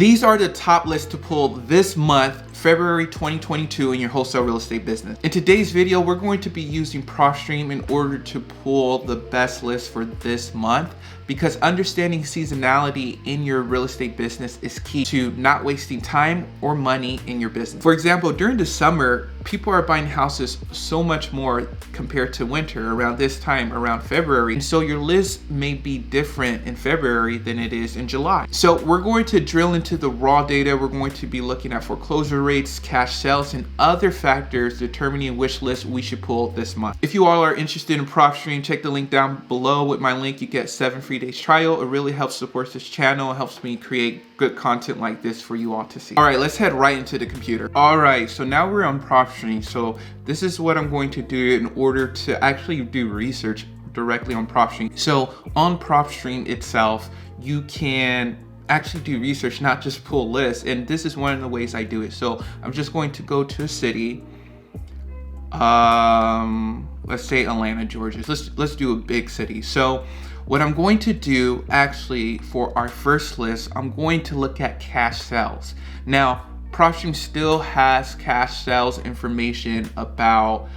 These are the top lists to pull this month, February 2022, in your wholesale real estate business. In today's video, we're going to be using Propstream in order to pull the best list for this month, because understanding seasonality in your real estate business is key to not wasting time or money in your business. For example, during the summer, people are buying houses so much more compared to winter around this time, around February. And so your list may be different in February than it is in July. So we're going to drill into the raw data. We're going to be looking at foreclosure rates, cash sales, and other factors determining which list we should pull this month. If you all are interested in Propstream, check the link down below. With my link, you get 7 free days trial. It really helps support this channel. It helps me create good content like this for you all to see. All right, let's head right into the computer. All right, so now we're on Propstream. So this is what I'm going to do in order to actually do research directly on Propstream. So on Propstream itself, you can actually do research, not just pull lists. And this is one of the ways I do it. So I'm just going to go to a city. Let's say Atlanta, Georgia. Let's do a big city. So what I'm going to do actually for our first list, I'm going to look at cash sales. Now, Propstream still has cash sales information about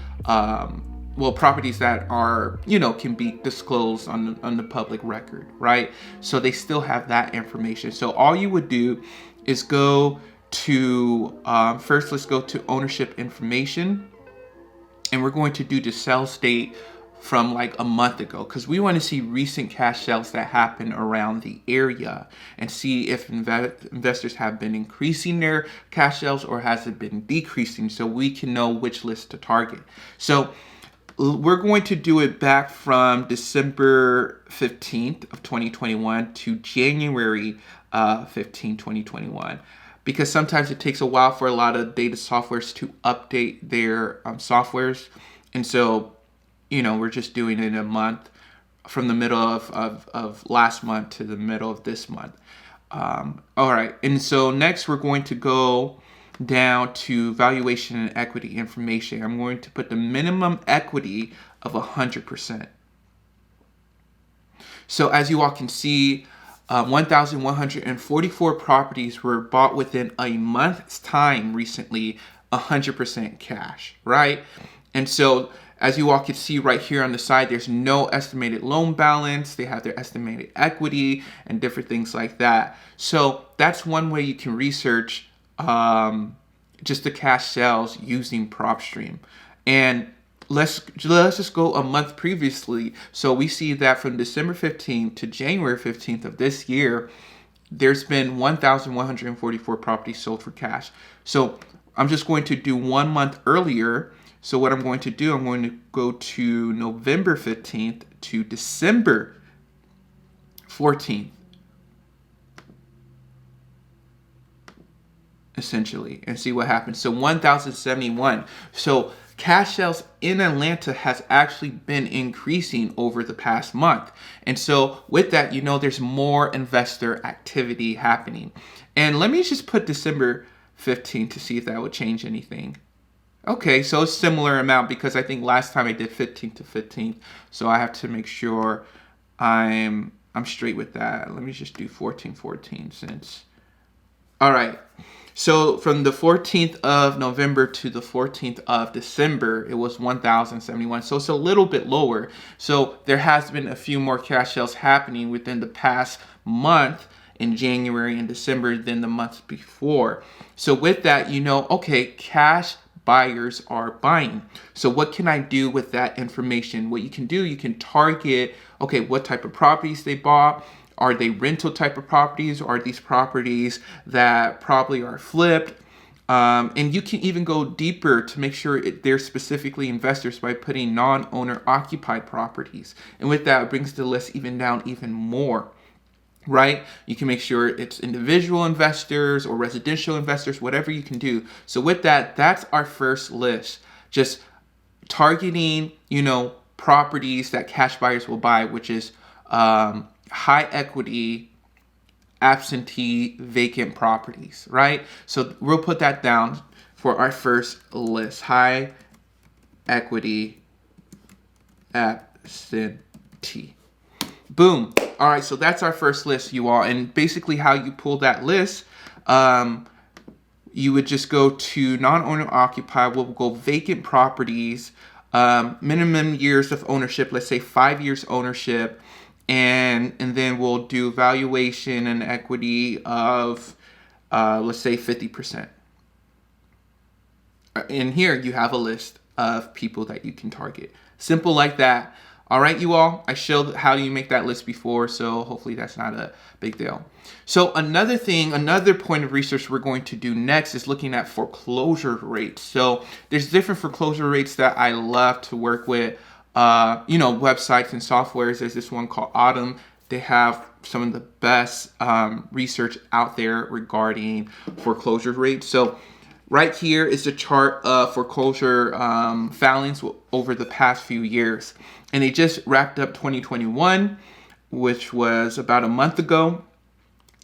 properties that are, can be disclosed on the public record, right? So they still have that information. So all you would do is go to, first let's go to ownership information, and we're going to do the sales date from like a month ago, because we want to see recent cash sales that happen around the area and see if investors have been increasing their cash sales or has it been decreasing, so we can know which list to target. So we're going to do it back from December 15th of 2021 to January 15, 2021. Because sometimes it takes a while for a lot of data softwares to update their softwares. And so, we're just doing it in a month from the middle of last month to the middle of this month. All right. And so next we're going to go down to valuation and equity information. I'm going to put the minimum equity of 100%. So as you all can see, 1,144 properties were bought within a month's time recently, 100% cash, right? And so as you all can see right here on the side, there's no estimated loan balance. They have their estimated equity and different things like that. So that's one way you can research just the cash sales using Propstream. And let's just go a month previously. So we see that from December 15th to January 15th of this year, there's been 1,144 properties sold for cash. So I'm just going to do 1 month earlier. So what I'm going to do, I'm going to go to November 15th to December 14th, essentially, and see what happens. So 1,071. So cash sales in Atlanta has actually been increasing over the past month. And so with that, there's more investor activity happening. And let me just put December 15th to see if that would change anything. Okay, so a similar amount, because I think last time I did 15th to 15th. So I have to make sure I'm straight with that. Let me just do 14 since. All right. So from the 14th of November to the 14th of December, it was 1,071. So it's a little bit lower. So there has been a few more cash sales happening within the past month in January and December than the months before. So with that, okay, cash buyers are buying. So what can I do with that information? What you can do, you can target, okay, what type of properties they bought. Are they rental type of properties? Or are these properties that probably are flipped? And you can even go deeper to make sure they're specifically investors by putting non-owner occupied properties. And with that, it brings the list even down even more. Right? You can make sure it's individual investors or residential investors, whatever you can do. So with that, that's our first list. Just targeting, properties that cash buyers will buy, which is high equity, absentee, vacant properties, right? So we'll put that down for our first list. High equity, absentee. Boom. All right, so that's our first list, you all. And basically how you pull that list, you would just go to non-owner occupied. We'll go vacant properties, minimum years of ownership, let's say 5 years ownership, and then we'll do valuation and equity of let's say 50%. And here you have a list of people that you can target. Simple like that. All right, you all, I showed how you make that list before, so hopefully that's not a big deal. So another point of research we're going to do next is looking at foreclosure rates. So there's different foreclosure rates that I love to work with, websites and softwares. There's this one called Autumn. They have some of the best research out there regarding foreclosure rates. So right here is the chart of foreclosure filings over the past few years. And they just wrapped up 2021, which was about a month ago.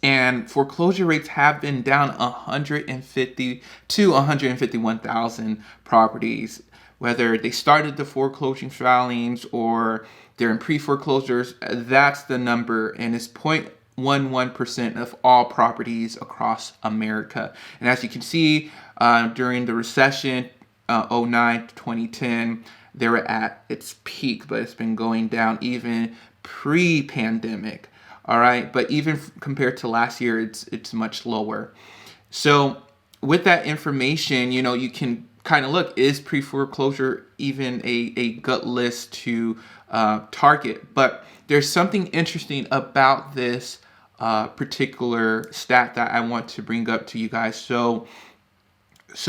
And foreclosure rates have been down 150 to 151,000 properties, whether they started the foreclosure filings or they're in pre-foreclosures. That's the number, and it's 0.11% of all properties across America. And as you can see, during the recession, 09 to 2010, they were at its peak, but it's been going down even pre-pandemic. All right, but even compared to last year, it's much lower. So with that information, you can kind of look, is pre-foreclosure even a good list to target? But there's something interesting about this particular stat that I want to bring up to you guys. So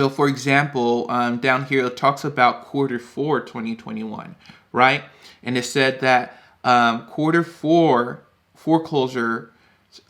for example, down here it talks about Q4 2021, right? And it said that Q4 foreclosure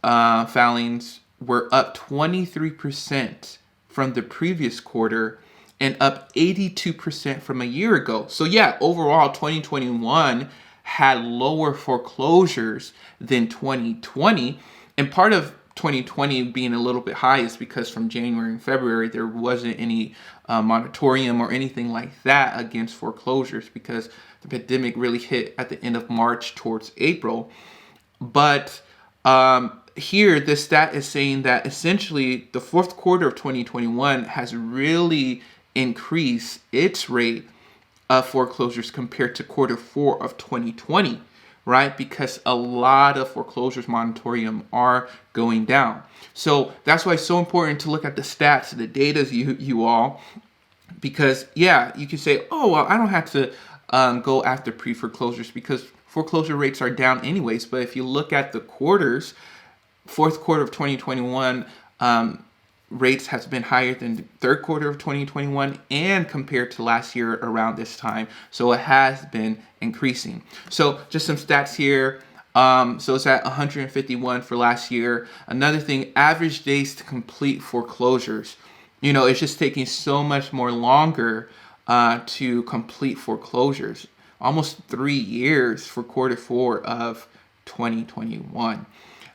filings were up 23% from the previous quarter and up 82% from a year ago. So yeah, overall 2021 had lower foreclosures than 2020. And part of 2020 being a little bit high is because from January and February, there wasn't any moratorium or anything like that against foreclosures because the pandemic really hit at the end of March towards April. But here, this stat is saying that essentially the fourth quarter of 2021 has really increased its rate of foreclosures compared to Q4 of 2020, right? Because a lot of foreclosures moratorium are going down. So that's why it's so important to look at the stats, the data, you all, because yeah, you can say, oh, well, I don't have to go after pre-foreclosures because foreclosure rates are down anyways. But if you look at the quarters, fourth quarter of 2021, rates has been higher than the third quarter of 2021 and compared to last year around this time. So it has been increasing. So just some stats here. So it's at 151 for last year. Another thing, average days to complete foreclosures. It's just taking so much more longer to complete foreclosures. Almost 3 years for Q4 of 2021.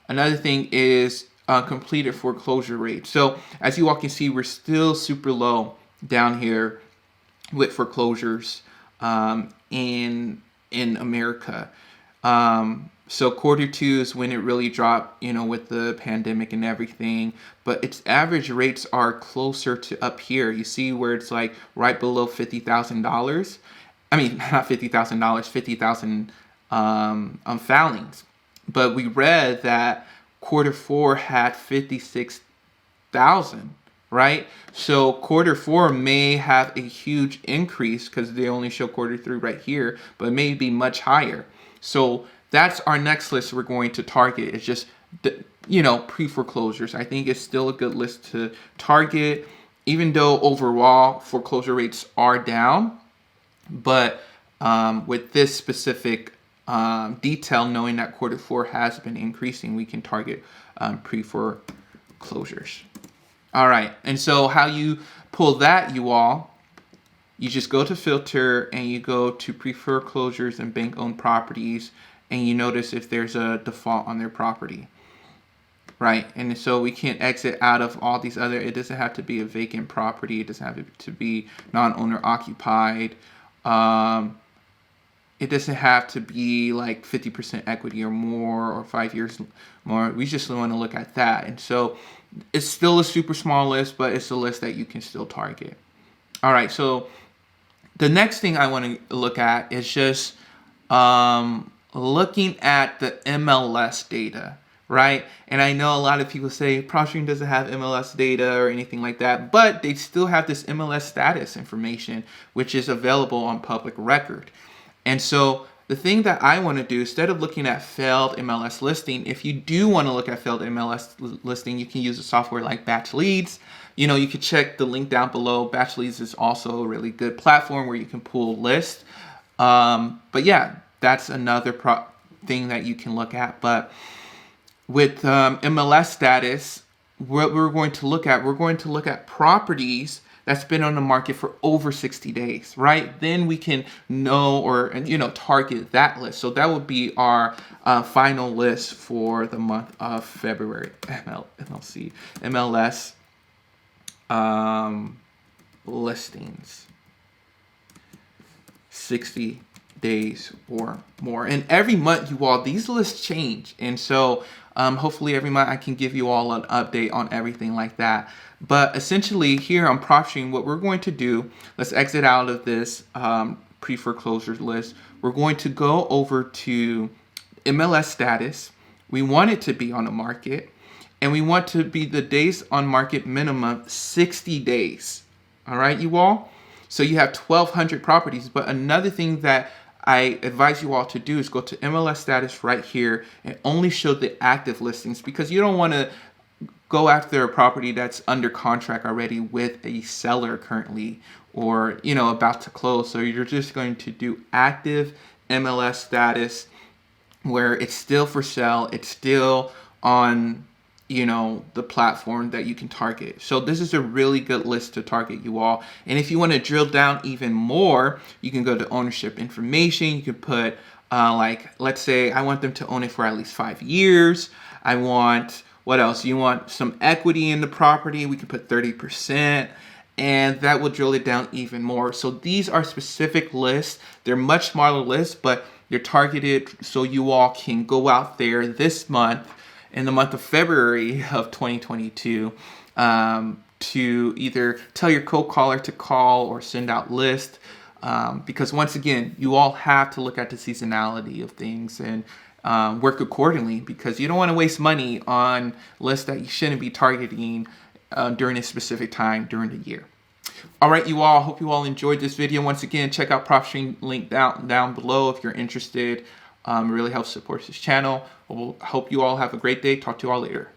Another thing is completed foreclosure rate. So as you all can see, we're still super low down here with foreclosures in America. So Q2 is when it really dropped, with the pandemic and everything. But its average rates are closer to up here. You see where it's like right below $50,000. I mean, not $50,000, 50,000 filings. But we read that Q4 had 56,000, right? So Q4 may have a huge increase because they only show Q3 right here, but it may be much higher. So that's our next list we're going to target. It's just, pre-foreclosures. I think it's still a good list to target, even though overall foreclosure rates are down. But with this specific detail, knowing that Q4 has been increasing, we can target pre-foreclosures. All right, and so how you pull that, you all, you just go to filter and you go to pre-foreclosures and bank-owned properties, and you notice if there's a default on their property, right? And so we can't exit out of all these other, it doesn't have to be a vacant property, it doesn't have to be non-owner occupied. It doesn't have to be like 50% equity or more or 5 years more. We just want to look at that. And so It's still a super small list, but it's a list that you can still target. All right, so the next thing I want to look at is just looking at the MLS data, right? And I know a lot of people say Propstream doesn't have MLS data or anything like that, but they still have this MLS status information, which is available on public record. And so the thing that I want to do, instead of looking at failed MLS listing, if you do want to look at failed MLS listing, you can use a software like Batch Leads. You know, you can check the link down below. Batch Leads is also a really good platform where you can pull lists. But yeah, that's another thing that you can look at. But with MLS status, what we're going to look at properties that's been on the market for over 60 days, right? Then we can know or, you know, target that list. So that would be our final list for the month of February. MLS listings, 60 days or more. And every month, you all, these lists change. And so hopefully every month I can give you all an update on everything like that. But essentially here on Propstream, what we're going to do, let's exit out of this pre-foreclosure list. We're going to go over to MLS status. We want it to be on the market, and we want to be the days on market minimum 60 days. All right, you all? So you have 1,200 properties. But another thing that I advise you all to do is go to MLS status right here and only show the active listings, because you don't want to go after a property that's under contract already with a seller currently, or, you know, about to close. So you're just going to do active MLS status where it's still for sale. It's still on, you know, the platform that you can target. So this is a really good list to target, you all. And if you want to drill down even more, you can go to ownership information. You can put like, let's say I want them to own it for at least 5 years. I want, what else? You want some equity in the property. We can put 30%, and that will drill it down even more. So these are specific lists. They're much smaller lists, but they're targeted so you all can go out there this month, in the month of February of 2022, to either tell your cold caller to call or send out lists. Because once again, you all have to look at the seasonality of things and work accordingly, because you don't want to waste money on lists that you shouldn't be targeting during a specific time during the year. All right, you all, hope you all enjoyed this video. Once again, check out Propstream, link down below if you're interested. It really helps support this channel. We'll hope you all have a great day. Talk to you all later.